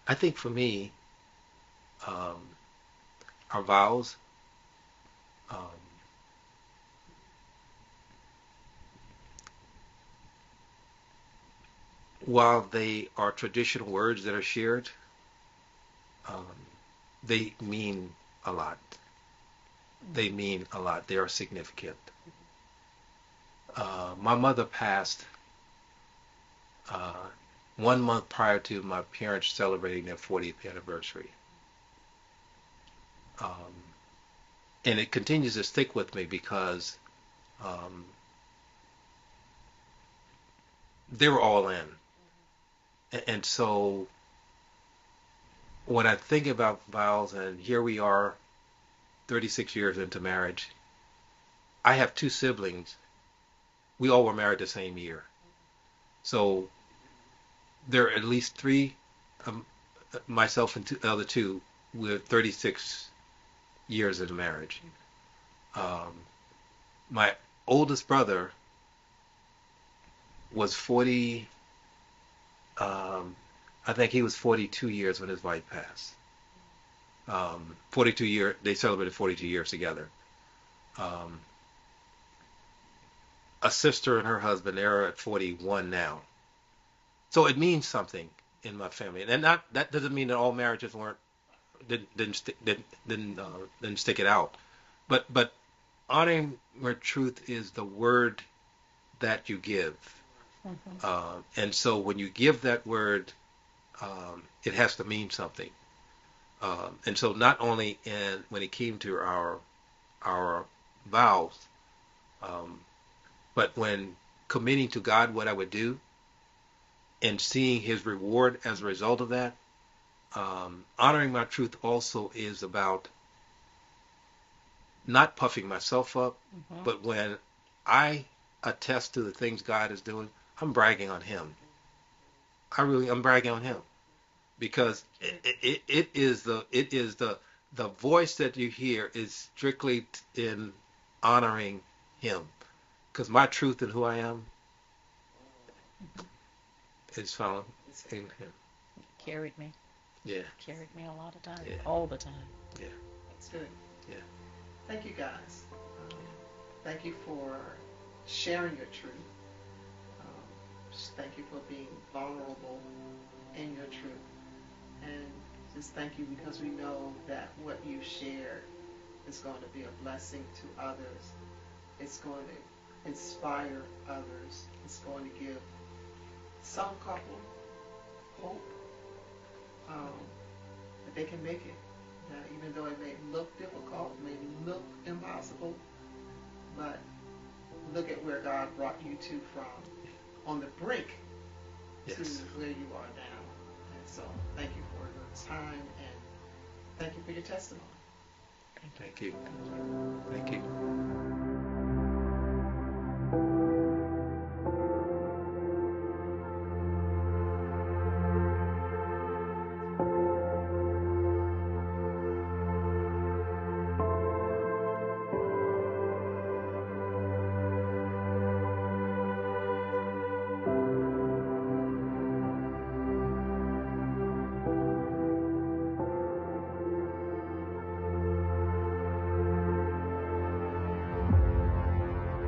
I think for me, Um, our vows, um, while they are traditional words that are shared, um, they mean a lot. They mean a lot. They are significant. My mother passed uh, 1 month prior to my parents celebrating their 40th anniversary. Um, and it continues to stick with me because um, they were all in. And so when I think about vows, and here we are 36 years into marriage, I have two siblings. We all were married the same year. So there are at least three, um, myself and the other two, with 36 years into marriage. Um, my oldest brother was 40, I think he was 42 years when his wife passed. 42 year, they celebrated 42 years together. Um, a sister and her husband, they're at 41 now. So it means something in my family, and not that doesn't mean that all marriages weren't didn't stick it out, but honoring where truth is the word that you give, Mhm. and so when you give that word, it has to mean something, and so not only in when it came to our vows, um, but when committing to God what I would do and seeing His reward as a result of that. Honoring my truth also is about not puffing myself up, Mhm. but when I attest to the things God is doing, I'm bragging on Him. I'm bragging on Him because it is the voice that you hear is strictly in honoring Him because my truth and who I am is found in Him. Carried me. Yeah, Carried me a lot of time. yeah, All the time. yeah, That's good. yeah. Thank you, guys. Um, Thank you for sharing your truth. Just thank you for being vulnerable in your truth. And just thank you because we know that what you shared is going to be a blessing to others. It's going to inspire others. It's going to give some couple hope um, that they can make it. That even though it may look difficult, may look impossible, but look at where God brought you to from on the brink to Yes. where you are now. And so thank you for your time and thank you for your testimony. Thank you. Thank you. Thank you.